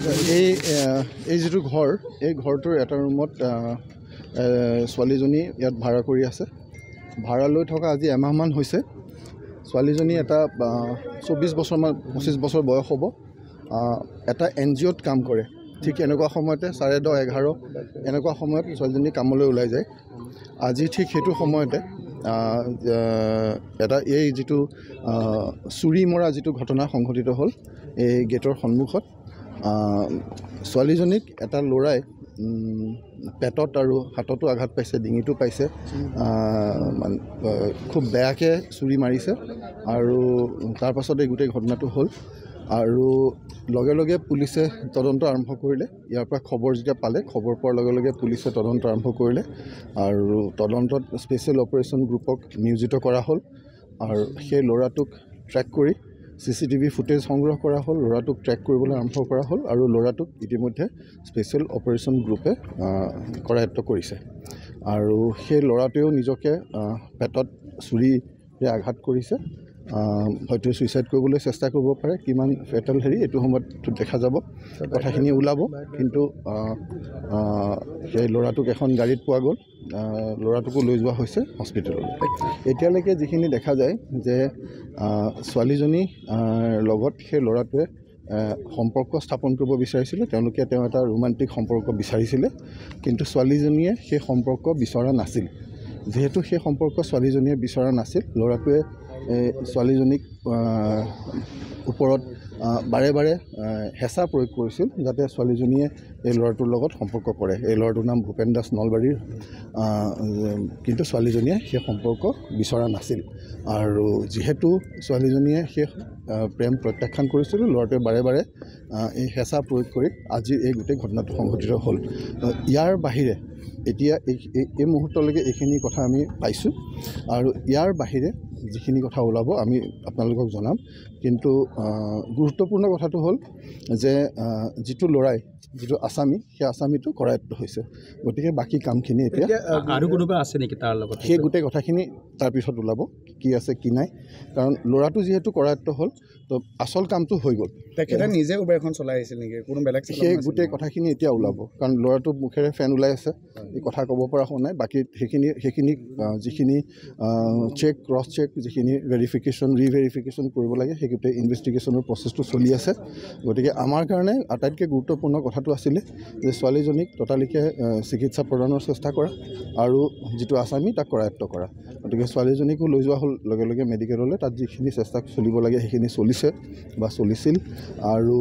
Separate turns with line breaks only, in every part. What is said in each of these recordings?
এই যেটো ঘৰ এই ঘৰটোৰ এটা ৰুমত ছোৱালীজনী ইয়াত ভাড়া কৰি আছে ভাড়া লৈ থকা আজি এমাহমান হৈছে ছোৱালীজনী এটা 24 বছৰমান 25 বছৰ বয়স হ'ব এটা এনজিঅ'ত কাম কৰে ঠিক এনেকুৱা সময়তে 10:30-11 এনেকুৱা সময়ত ছোৱালীজনী কামলৈ ওলাই যায় আজি ঠিক সেইটো সময়তে এটা এই যেটো চুৰি মৰা যেটো ঘটনা সংঘটিত হ'ল এই গেটৰ সন্মুখত ছোৱালীজনীক এটা লৰাই পেটত আৰু হাততো আঘাত পাইছে ডিঙিটো পাইছে খুব বেয়াকে চুৰি মাৰিছে আৰু তাৰ পাছতে গোটেই ঘটনাটো হ'ল আৰু লগে লগে পুলিচে তদন্ত আৰম্ভ কৰিলে ইয়াৰ পৰা খবৰ যেতিয়া পালে খবৰ পোৱাৰ লগে লগে পুলিচে তদন্ত আৰম্ভ কৰিলে আৰু তদন্তত স্পেচিয়েল অপাৰেশ্যন গ্ৰুপক নিয়োজিত কৰা হ'ল আৰু সেই ল'ৰাটোক ট্ৰেক কৰি CCTV ফুটেজ সংগ্ৰহ কৰা হ'ল ল'ৰাটোক ট্ৰেক কৰিবলৈ আৰম্ভ কৰা হ'ল আৰু ল'ৰাটোক ইতিমধ্যে স্পেচিয়েল অপাৰেশ্যন গ্ৰুপে কৰায়ত্ব কৰিছে আৰু সেই ল'ৰাটোৱেও নিজকে পেটত চুৰিৰে আঘাত কৰিছে হয়তো সুইচাইড কৰিবলৈ চেষ্টা কৰিব পাৰে কিমান ফেটাল এইটো সময়ত দেখা যাব কথাখিনি ওলাব কিন্তু সেই ল'ৰাটোক এখন গাড়ীত পোৱা গ'ল ল'ৰাটোকো লৈ যোৱা হৈছে হস্পিটেললৈ এতিয়ালৈকে যিখিনি দেখা যায় যে ছোৱালীজনী লগত সেই ল'ৰাটোৱে সম্পৰ্ক স্থাপন কৰিব বিচাৰিছিলে তেওঁলোকে এটা ৰোমান্টিক সম্পৰ্ক বিচাৰিছিলে কিন্তু ছোৱালীজনীয়ে সেই সম্পৰ্ক বিচৰা নাছিল যেহেতু সেই সম্পৰ্ক ছোৱালীজনীয়ে বিচৰা নাছিল ল'ৰাটোৱে ছোৱালীজনীক ওপৰত বাৰে বাৰে হেঁচা প্ৰয়োগ কৰিছিল যাতে ছোৱালীজনীয়ে এই ল'ৰাটোৰ লগত সম্পৰ্ক কৰে এই ল'ৰাটোৰ নাম ভূপেন দাস নলবাৰীৰ কিন্তু ছোৱালীজনীয়ে সেই সম্পৰ্ক বিচৰা নাছিল আৰু যেহেতু ছোৱালীজনীয়ে সেই প্ৰেম প্ৰত্যাখ্যান কৰিছিল ল'ৰাটোৱে বাৰে বাৰে এই হেঁচা প্ৰয়োগ কৰি আজি এই গোটেই ঘটনাটো সংঘটিত হ'ল ইয়াৰ বাহিৰে এতিয়া এই মুহূৰ্তলৈকে এইখিনি কথা আমি পাইছোঁ আৰু ইয়াৰ বাহিৰে যিখিনি কথা ওলাব আমি আপোনালোকক জনাম কিন্তু গুৰুত্বপূৰ্ণ কথাটো হ'ল যে যিটো ল'ৰাই যিটো আসামী সেই আসামীটো কৰায়ত্ব হৈছে গতিকে বাকী কামখিনি এতিয়া
আৰু কোনোবা আছে নেকি তাৰ লগত
সেই গোটেই কথাখিনি তাৰপিছত ওলাব কি আছে কি নাই কাৰণ ল'ৰাটো যিহেতু কৰায়ত্ব হ'ল তো আচল কামটো হৈ গ'ল
তেখেতে নিজে উবেৰখন চলাই আহিছিল নেকি কোনো বেলেগ
সেই গোটেই কথাখিনি এতিয়া ওলাব কাৰণ ল'ৰাটো মুখেৰে ফেন ওলাই আছে এই কথা ক'ব পৰা হোৱা নাই বাকী সেইখিনি যিখিনি চেক ক্ৰছ চেক যিখিনি ভেৰিফিকেশ্যন ৰিভেৰিফিকেশ্যন কৰিব লাগে সেই গোটেই ইনভেষ্টিগেশ্যনৰ প্ৰচেছটো চলি আছে গতিকে আমাৰ কাৰণে আটাইতকৈ গুৰুত্বপূৰ্ণ কথাটো আছিলে যে ছোৱালীজনীক ততালিকে চিকিৎসা প্ৰদানৰ চেষ্টা কৰা আৰু যিটো আসামী তাক কৰায়ত্ব কৰা গতিকে ছোৱালীজনীকো লৈ যোৱা হ'ল লগে লগে মেডিকেললৈ তাত যিখিনি চেষ্টা চলিব লাগে সেইখিনি চলিছে বা চলিছিল আৰু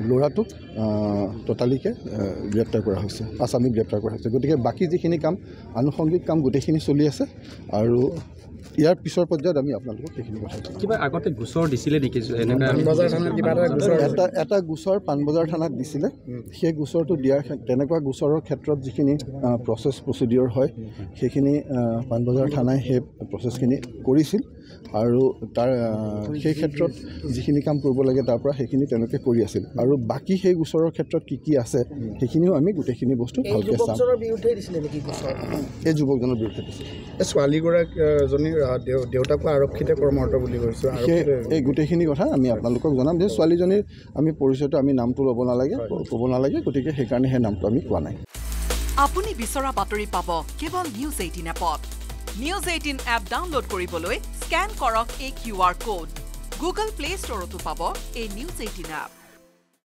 ল'ৰাটোক ততালিকে গ্ৰেপ্তাৰ কৰা হৈছে আসামীক গ্ৰেপ্তাৰ কৰা হৈছে গতিকে বাকী যিখিনি কাম আনুষংগিক কাম গোটেইখিনি চলি আছে আৰু ইয়াৰ পিছৰ পৰ্যায়ত আমি আপোনালোকক সেইখিনি কথা
কিবা আগতে গোচৰ দিছিলে নেকি
এটা গোচৰ পাণবজাৰ থানাত দিছিলে সেই গোচৰটো দিয়াৰ তেনেকুৱা গোচৰৰ ক্ষেত্ৰত যিখিনি প্ৰচিডিঅ'ৰ হয় সেইখিনি পাণবজাৰ থানাই সেই প্ৰচেছখিনি কৰিছিল আৰু তাৰ সেই ক্ষেত্ৰত যিখিনি কাম কৰিব লাগে তাৰ পৰা সেইখিনি তেওঁলোকে কৰি আছিল আৰু বাকী সেই গোচৰৰ ক্ষেত্ৰত কি আছে সেইখিনিও আমি গোটেইখিনি বস্তু ভালকৈ চাম এই যুৱকজনৰ বিৰুদ্ধে দিছিল
ছোৱালীগৰাকীজনীৰ দেউতাকো আৰক্ষীতে কৰ্মৰত বুলি কৈছোঁ
এই গোটেইখিনি কথা আমি আপোনালোকক জনাম যে ছোৱালীজনীৰ আমি পৰিচয়টো আমি নামটো ল'ব নালাগে ক'ব নালাগে গতিকে সেইকাৰণে সেই নামটো আমি কোৱা নাই
আপুনি বিচৰা বাতৰি পাব কেৱল নিউজ 18 এপত নিউজ 18 এপ ডাউনলোড কৰিবলৈ স্কেন কৰক এই QR কোড গুগল প্লে ষ্টৰতো পাব এই নিউজ 18 এপ